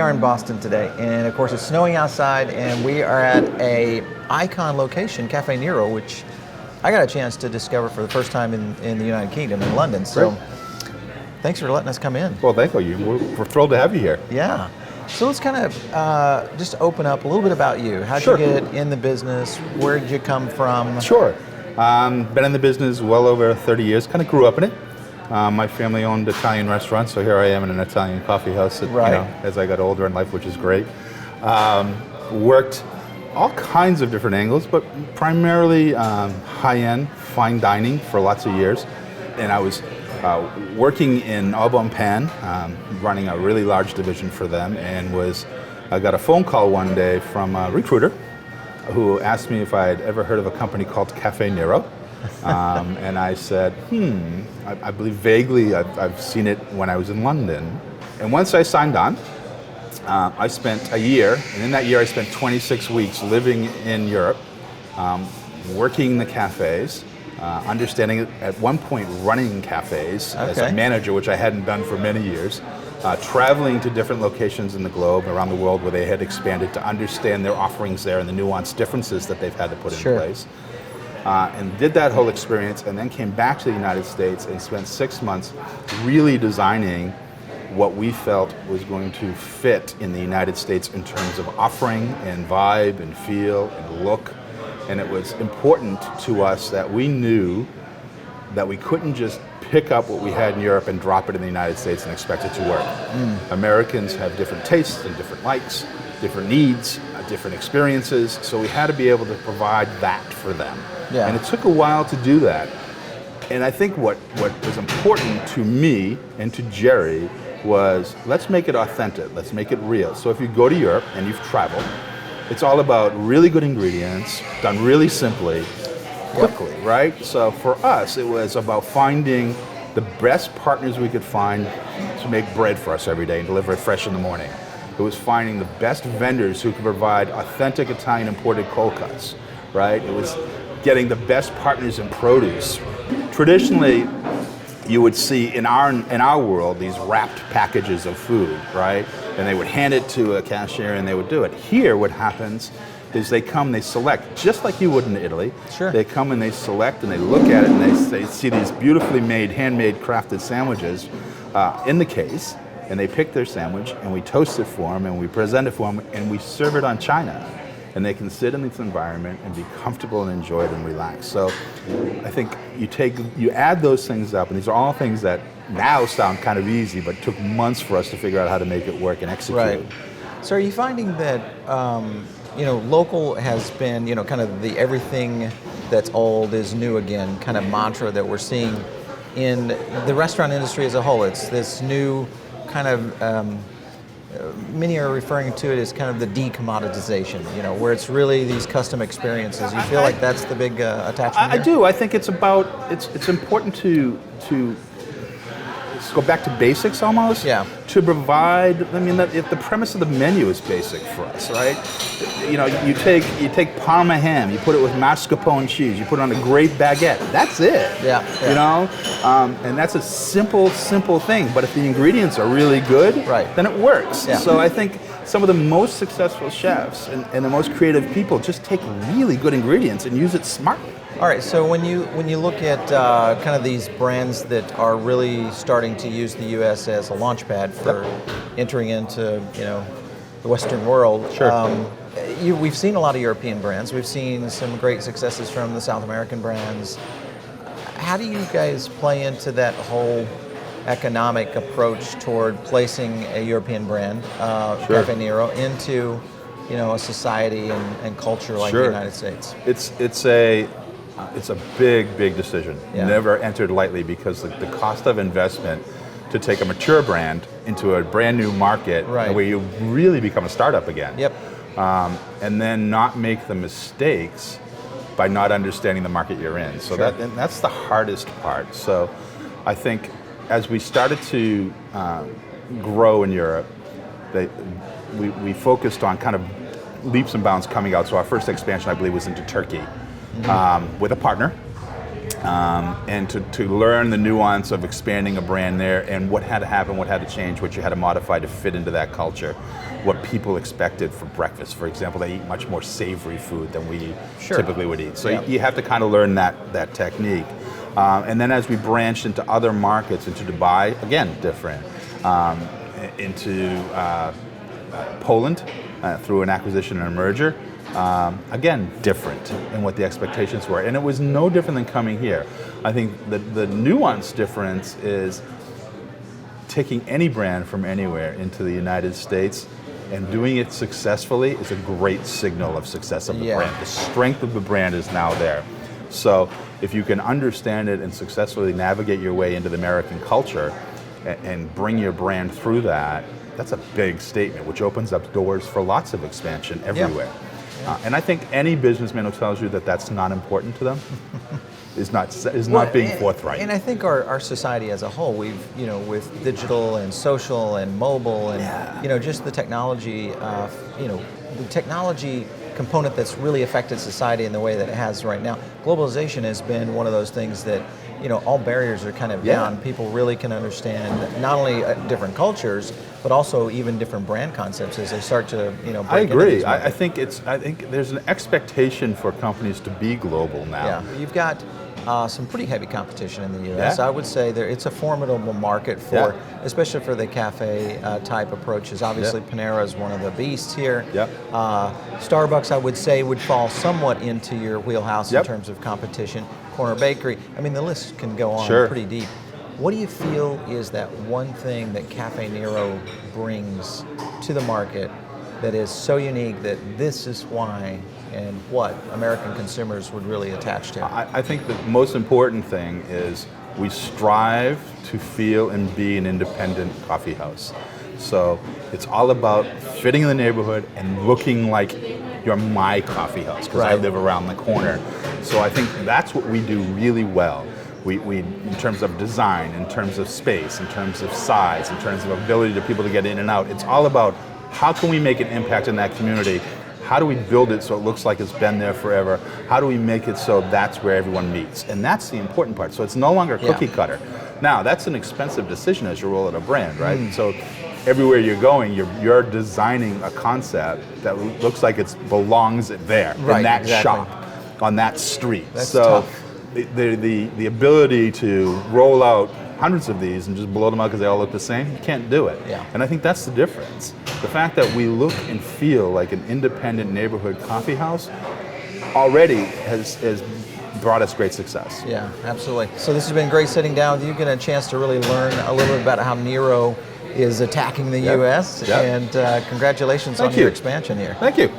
are in Boston today, and of course it's snowing outside, and we are at a icon location, Caffe Nero, which I got a chance to discover for the first time in the United Kingdom, in London. So thanks for letting us come in. Well, thank you. We're thrilled to have you here. Yeah. So let's kind of just open up a little bit about you. How'd you get in the business? Where did you come from? Sure. Been in the business well over 30 years. Kind of grew up in it. My family owned Italian restaurants, so here I am in an Italian coffee house as I got older in life, which is great. Worked all kinds of different angles, but primarily high-end, fine dining for lots of years. And I was working in Pan, running a really large division for them, and I got a phone call one day from a recruiter who asked me if I had ever heard of a company called Caffe Nero. And I said, I believe vaguely I've seen it when I was in London. And once I signed on, I spent a year, and in that year I spent 26 weeks living in Europe, working the cafes, understanding it, at one point running cafes as a manager, which I hadn't done for many years, traveling to different locations in the globe, around the world where they had expanded to understand their offerings there and the nuanced differences that they've had to put in place. And did that whole experience, and then came back to the United States and spent 6 months really designing what we felt was going to fit in the United States in terms of offering and vibe and feel and look. And it was important to us that we knew that we couldn't just pick up what we had in Europe and drop it in the United States and expect it to work. Americans have different tastes and different likes, different needs, different experiences, so we had to be able to provide that for them. And it took a while to do that. And I think what was important to me and to Jerry was, let's make it authentic, let's make it real. So if you go to Europe and you've traveled, it's all about really good ingredients, done really simply, quickly, right? So for us, it was about finding the best partners we could find to make bread for us every day and deliver it fresh in the morning. It was finding the best vendors who could provide authentic Italian imported cold cuts, right? It was getting the best partners in produce. Traditionally, you would see in our world these wrapped packages of food, right? And they would hand it to a cashier and they would do it. Here, what happens is they come, they select, just like you would in Italy. They come and they select and they look at it and they see these beautifully made, handmade, crafted sandwiches in the case, and they pick their sandwich and we toast it for them and we present it for them and we serve it on china. And they can sit in this environment and be comfortable and enjoy it and relax. So I think you add those things up, and these are all things that now sound kind of easy, but took months for us to figure out how to make it work and execute. Right. So are you finding that, local has been, kind of the everything that's old is new again kind of mantra that we're seeing in the restaurant industry as a whole? It's this new kind of, many are referring to it as kind of the decommoditization, where it's really these custom experiences. You feel like that's the big attachment I do. I think it's important to go back to basics almost. To provide, if the premise of the menu is basic for us, right? You take Parma ham, you put it with mascarpone cheese, you put it on a great baguette. That's it. And that's a simple thing. But if the ingredients are really good, then it works. So I think some of the most successful chefs and the most creative people just take really good ingredients and use it smartly. All right, so when you look at kind of these brands that are really starting to use the U.S. as a launch pad for entering into the Western world, we've seen a lot of European brands. We've seen some great successes from the South American brands. How do you guys play into that whole economic approach toward placing a European brand, Caffe Nero, into a society and culture like the United States? It's a big decision. Never entered lightly, because the cost of investment to take a mature brand into a brand new market where you really become a startup again. And then not make the mistakes by not understanding the market you're in. So that's the hardest part. So I think as we started to grow in Europe, we focused on kind of leaps and bounds coming out. So our first expansion, I believe, was into Turkey with a partner. and to learn the nuance of expanding a brand there and what had to happen, what had to change, what you had to modify to fit into that culture, what people expected for breakfast. For example, they eat much more savory food than we typically would eat. So you have to kind of learn that technique. And then as we branched into other markets, into Dubai, again, different. Into Poland through an acquisition and a merger, again, different in what the expectations were. And it was no different than coming here. I think the nuance difference is taking any brand from anywhere into the United States and doing it successfully is a great signal of success of the brand. The strength of the brand is now there. So if you can understand it and successfully navigate your way into the American culture and bring your brand through that, that's a big statement, which opens up doors for lots of expansion everywhere. And I think any businessman who tells you that that's not important to them is not being forthright. And I think our society as a whole, we've, with digital and social and mobile and, just the technology, the technology component that's really affected society in the way that it has right now. Globalization has been one of those things that, all barriers are kind of down. People really can understand not only different cultures, but also even different brand concepts as they start to, break I agree. into I think there's an expectation for companies to be global now. Yeah, you've got some pretty heavy competition in the U.S. I would say it's a formidable market for, especially for the cafe type approaches. Obviously, Panera is one of the beasts here. Starbucks, I would say, would fall somewhat into your wheelhouse in terms of competition. Corner Bakery. I mean, the list can go on pretty deep. What do you feel is that one thing that Caffe Nero brings to the market that is so unique that this is why and what American consumers would really attach to? I think the most important thing is we strive to feel and be an independent coffee house. So it's all about fitting in the neighborhood and looking like you're my coffee house because I live around the corner. So I think that's what we do really well. We, in terms of design, in terms of space, in terms of size, in terms of ability to people to get in and out, it's all about how can we make an impact in that community? How do we build it so it looks like it's been there forever? How do we make it so that's where everyone meets? And that's the important part. So it's no longer cookie cutter. Now, that's an expensive decision as you roll out a brand, right? So everywhere you're going, you're designing a concept that looks like it belongs there, in that shop, on that street. That's tough. The ability to roll out hundreds of these and just blow them out because they all look the same, you can't do it. And I think that's the difference. The fact that we look and feel like an independent neighborhood coffee house already has brought us great success. Yeah, absolutely. So this has been great sitting down with you, getting a chance to really learn a little bit about how Nero is attacking the U.S. And congratulations on your expansion here. Thank you.